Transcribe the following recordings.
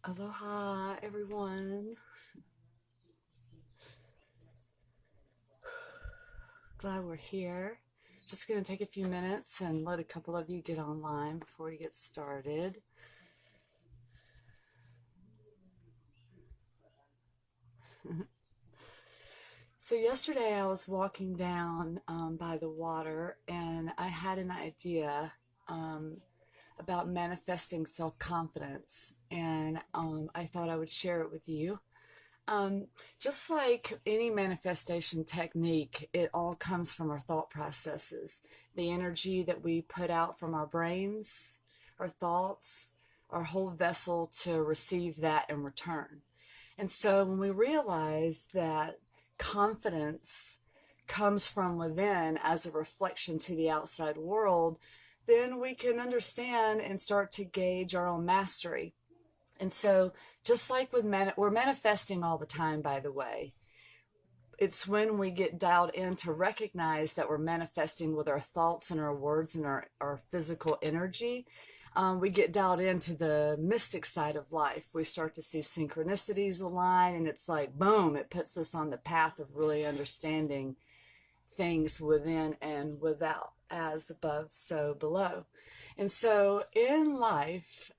Aloha, everyone. Glad we're here. Just going to take a few minutes and let a couple of you get online before we get started. So, yesterday I was walking down by the water and I had an idea um, about manifesting self confidence, and I thought I would share it with you. Um, just like any manifestation technique, it all comes from our thought processes, the energy that we put out from our brains, our thoughts, our whole vessel to receive that in return. And so when we realize that confidence comes from within as a reflection to the outside world, then we can understand and start to gauge our own mastery. And so, just like with we're manifesting all the time, by the way. It's when we get dialed in to recognize that we're manifesting with our thoughts and our words and our physical energy. We get dialed into the mystic side of life. We start to see synchronicities align, and it's like, boom, it puts us on the path of really understanding things within and without, as above, so below. And so in life,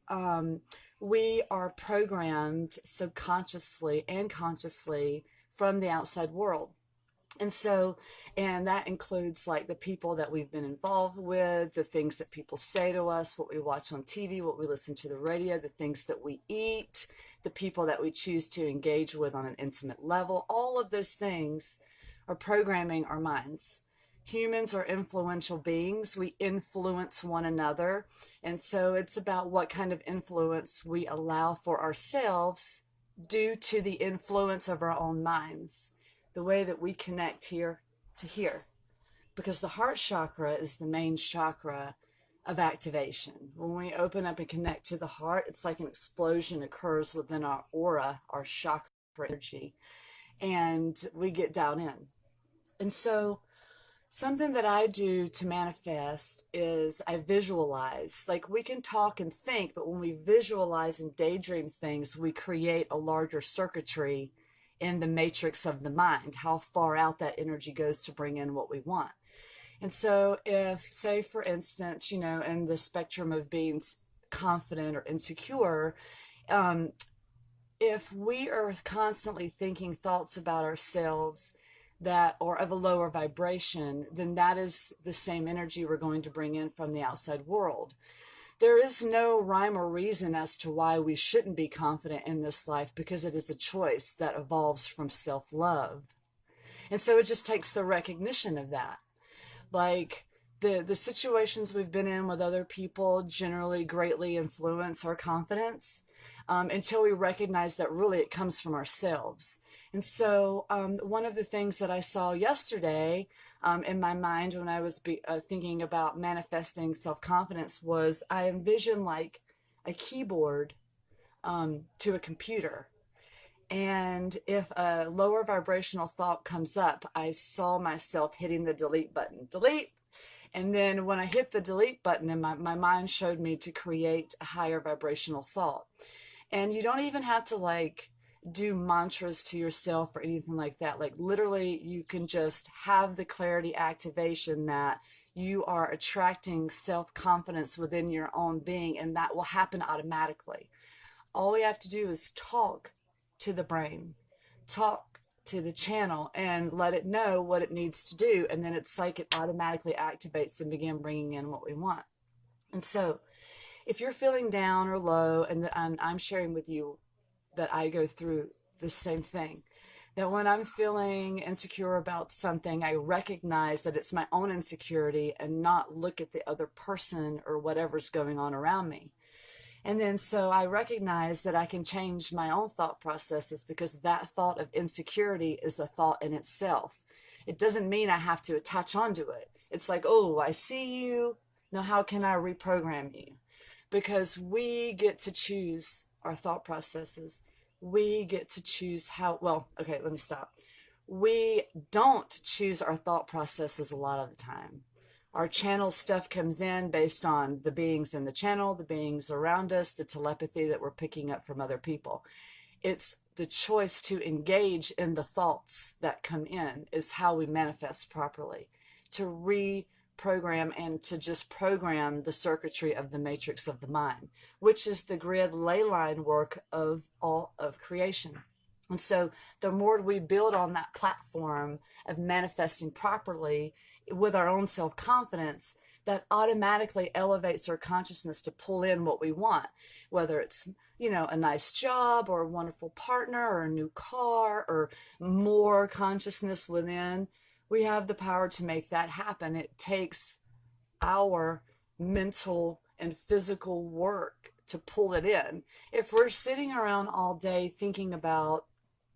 we are programmed subconsciously and consciously from the outside world. And so, and that includes like the people that we've been involved with, the things that people say to us, what we watch on TV, what we listen to the radio, the things that we eat, the people that we choose to engage with on an intimate level. All of those things are programming our minds. Humans are influential beings. We influence one another. And so it's about what kind of influence we allow for ourselves due to the influence of our own minds, the way that we connect here to here. Because the heart chakra is the main chakra of activation. When we open up and connect to the heart, it's like an explosion occurs within our aura, our chakra energy, and we get down in. And so, something that I do to manifest is I visualize. Like we can talk and think, but when we visualize and daydream things, we create a larger circuitry in the matrix of the mind, how far out that energy goes to bring in what we want. And so, if, say, for instance, in the spectrum of being confident or insecure, um, if we are constantly thinking thoughts about ourselves that are of a lower vibration, then that is the same energy we're going to bring in from the outside world. There is no rhyme or reason as to why we shouldn't be confident in this life, because it is a choice that evolves from self love. And so it just takes the recognition of that. Like the situations we've been in with other people generally greatly influence our confidence, until we recognize that really it comes from ourselves. And so, one of the things that I saw yesterday in my mind when I was thinking about manifesting self confidence was I envisioned like a keyboard to a computer. And if a lower vibrational thought comes up, I saw myself hitting the delete button. Delete. And then when I hit the delete button, and my mind showed me to create a higher vibrational thought. And you don't even have to like do mantras to yourself or anything like that. Like literally, you can just have the clarity activation that you are attracting self confidence within your own being, and that will happen automatically. All we have to do is talk to the brain, talk to the channel, and let it know what it needs to do. And then it's like it automatically activates and begin bringing in what we want. And so, if you're feeling down or low, and I'm sharing with you that I go through the same thing, that when I'm feeling insecure about something, I recognize that it's my own insecurity and not look at the other person or whatever's going on around me. And then so I recognize that I can change my own thought processes, because that thought of insecurity is a thought in itself. It doesn't mean I have to attach onto it. It's like, oh, I see you. Now, how can I reprogram you? Because we get to choose our thought processes. We get to choose how, well, okay, let me stop. We don't choose our thought processes a lot of the time. Our channel stuff comes in based on the beings in the channel, the beings around us, the telepathy that we're picking up from other people. It's the choice to engage in the thoughts that come in is how we manifest properly. To reprogram and to just program the circuitry of the matrix of the mind, which is the grid ley line work of all of creation. And so the more we build on that platform of manifesting properly with our own self-confidence, that automatically elevates our consciousness to pull in what we want, whether it's, a nice job or a wonderful partner or a new car or more consciousness within. We have the power to make that happen. It takes our mental and physical work to pull it in. If we're sitting around all day thinking about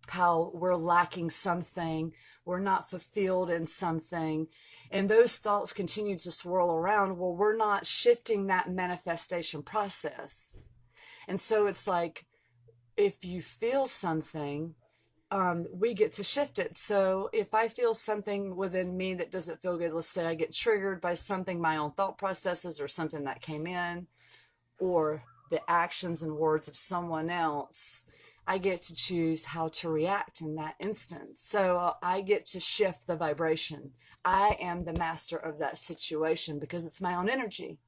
how we're lacking something, we're not fulfilled in something, and those thoughts continue to swirl around, well, we're not shifting that manifestation process. And so it's like, if you feel something, we get to shift it. So if I feel something within me that doesn't feel good, let's say I get triggered by something, my own thought processes or something that came in, or the actions and words of someone else, I get to choose how to react in that instance. So I get to shift the vibration. I am the master of that situation because it's my own energy,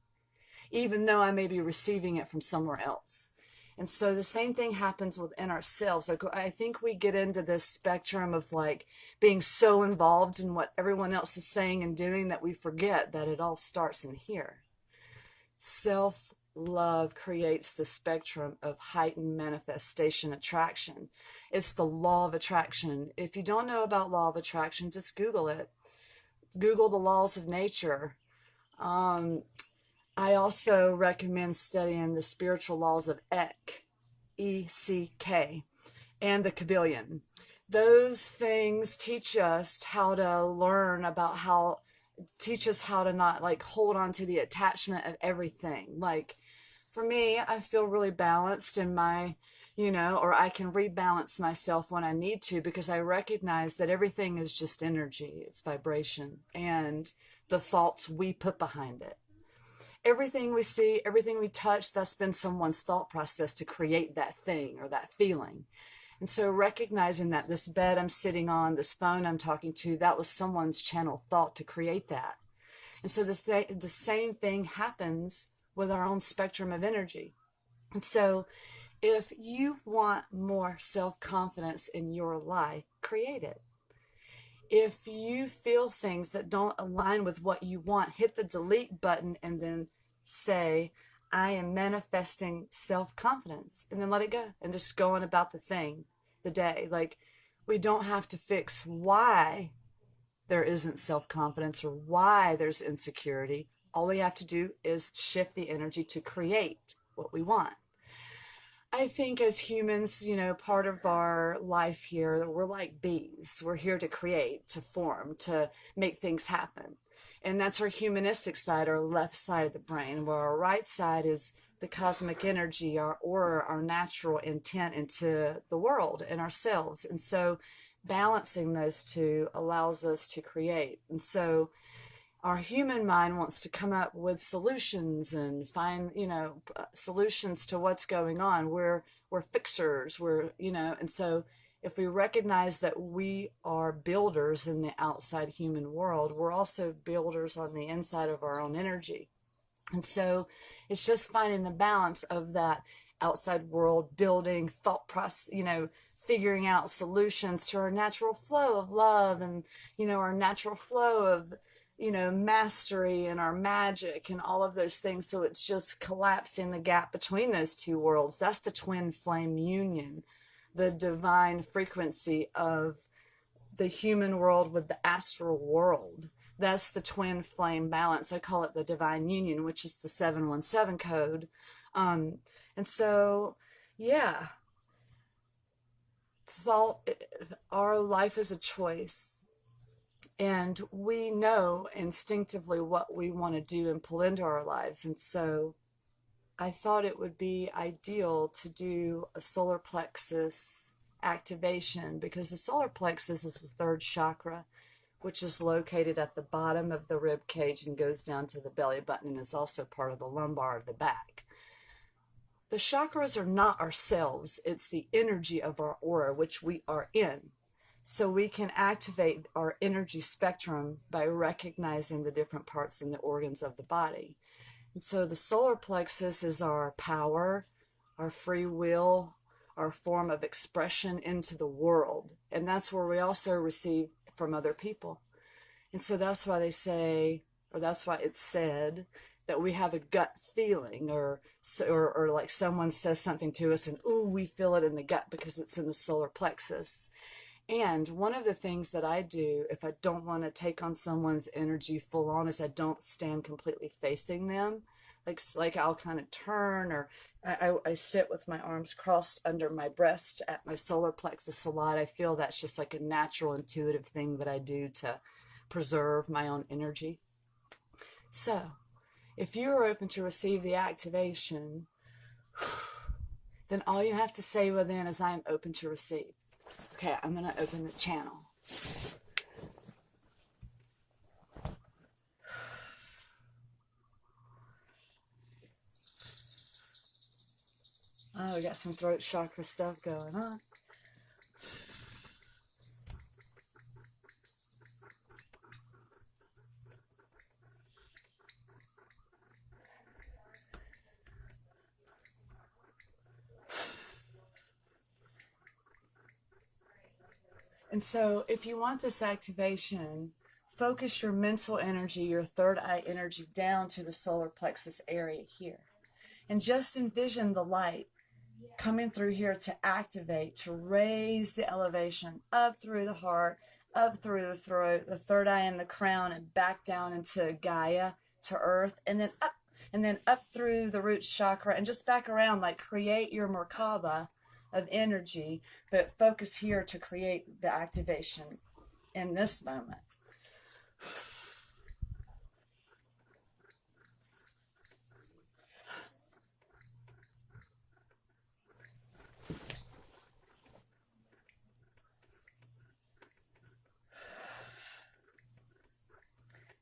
even though I may be receiving it from somewhere else. And so the same thing happens within ourselves. Like, I think we get into this spectrum of like being so involved in what everyone else is saying and doing that we forget that it all starts in here. Self-love creates the spectrum of heightened manifestation attraction. It's the law of attraction. If you don't know about law of attraction, just Google it. Google the laws of nature. I also recommend studying the spiritual laws of Eck, E-C-K, and the Kybalion. Those things teach us how to learn about teach us how to not like hold on to the attachment of everything. Like for me, I feel really balanced in my, or I can rebalance myself when I need to because I recognize that everything is just energy, it's vibration, and the thoughts we put behind it. Everything we see, everything we touch, that's been someone's thought process to create that thing or that feeling. And so recognizing that this bed I'm sitting on, this phone I'm talking to, that was someone's channel thought to create that. And so the same thing happens with our own spectrum of energy. And so if you want more self-confidence in your life, create it. If you feel things that don't align with what you want, hit the delete button and then say, I am manifesting self-confidence, and then let it go and just go on about the thing, the day. Like, we don't have to fix why there isn't self-confidence or why there's insecurity. All we have to do is shift the energy to create what we want. I think as humans, part of our life here, we're like bees. We're here to create, to form, to make things happen. And that's our humanistic side, our left side of the brain, where our right side is the cosmic energy, our aura, our natural intent into the world and ourselves. And so balancing those two allows us to create. And so our human mind wants to come up with solutions and find, solutions to what's going on. We're fixers, and so if we recognize that we are builders in the outside human world, we're also builders on the inside of our own energy. And so it's just finding the balance of that outside world building thought process, figuring out solutions to our natural flow of love and, our natural flow of mastery and our magic and all of those things. So it's just collapsing the gap between those two worlds. That's the twin flame union, the divine frequency of the human world with the astral world. That's the twin flame balance. I call it the divine union, which is the 717 code. And so, yeah, our life is a choice. And we know instinctively what we want to do and pull into our lives. And so I thought it would be ideal to do a solar plexus activation because the solar plexus is the third chakra, which is located at the bottom of the rib cage and goes down to the belly button and is also part of the lumbar of the back. The chakras are not ourselves, it's the energy of our aura, which we are in. So we can activate our energy spectrum by recognizing the different parts and the organs of the body. And so the solar plexus is our power, our free will, our form of expression into the world. And that's where we also receive from other people. And so that's why they say, or that's why it's said, that we have a gut feeling, or like someone says something to us and ooh, we feel it in the gut because it's in the solar plexus. And one of the things that I do if I don't want to take on someone's energy full on is I don't stand completely facing them. Like I'll kind of turn, or I sit with my arms crossed under my breast at my solar plexus a lot. I feel that's just like a natural, intuitive thing that I do to preserve my own energy. So, if you are open to receive the activation, then all you have to say within is, I am open to receive. Okay, I'm going to open the channel. Oh, we got some throat chakra stuff going on. And so if you want this activation, focus your mental energy, your third eye energy, down to the solar plexus area here. And just envision the light coming through here to activate, to raise the elevation up through the heart, up through the throat, the third eye and the crown, and back down into Gaia, to earth, and then up through the root chakra and just back around, like create your Merkaba of energy, but focus here to create the activation in this moment.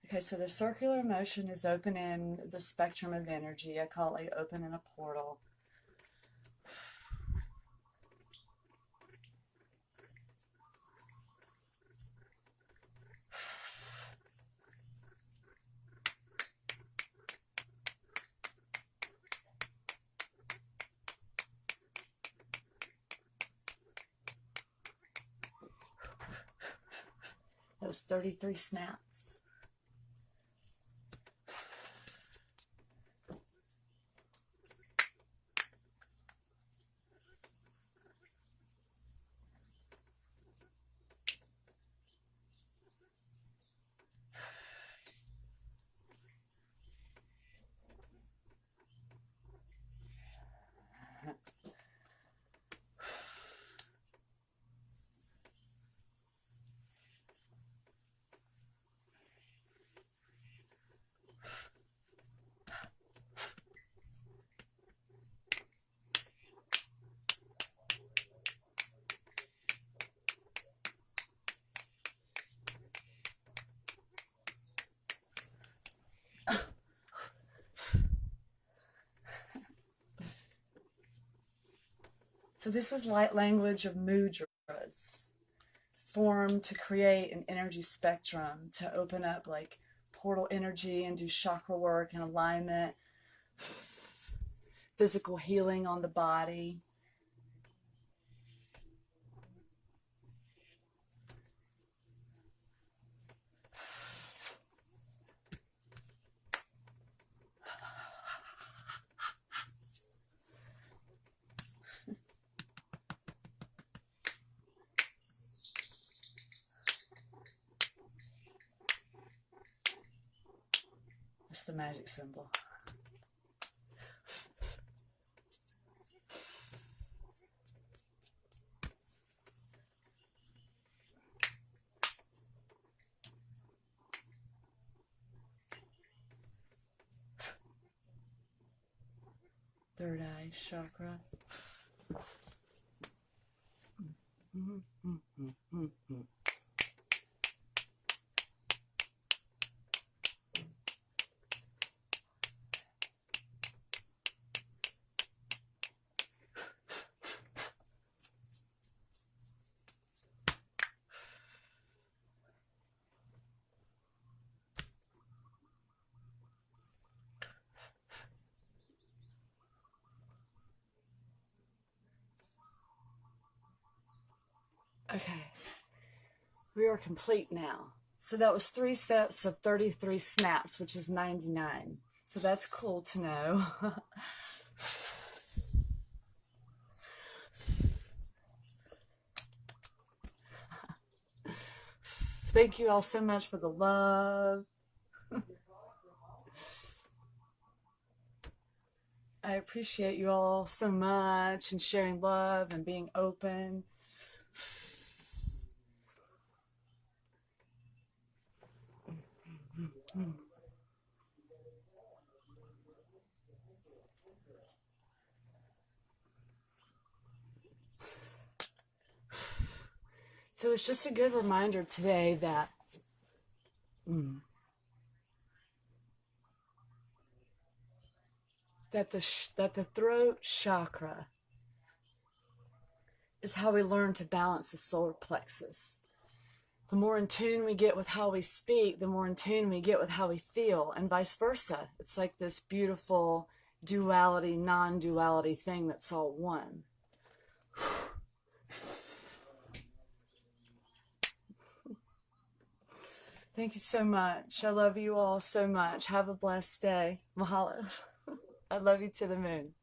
Okay, so the circular motion is open in the spectrum of energy. I call it like open in a portal. Those 33 snaps. So this is light language of mudras, formed to create an energy spectrum, to open up like portal energy and do chakra work and alignment, physical healing on the body. That's the magic symbol. Third eye chakra. Okay, we are complete now. So that was 3 sets of 33 snaps, which is 99. So that's cool to know. Thank you all so much for the love. I appreciate you all so much and sharing love and being open. So it's just a good reminder today that that the throat chakra is how we learn to balance the solar plexus. The more in tune we get with how we speak, the more in tune we get with how we feel, and vice versa. It's like this beautiful duality, non-duality thing that's all one. Thank you so much. I love you all so much. Have a blessed day. Mahalo. I love you to the moon.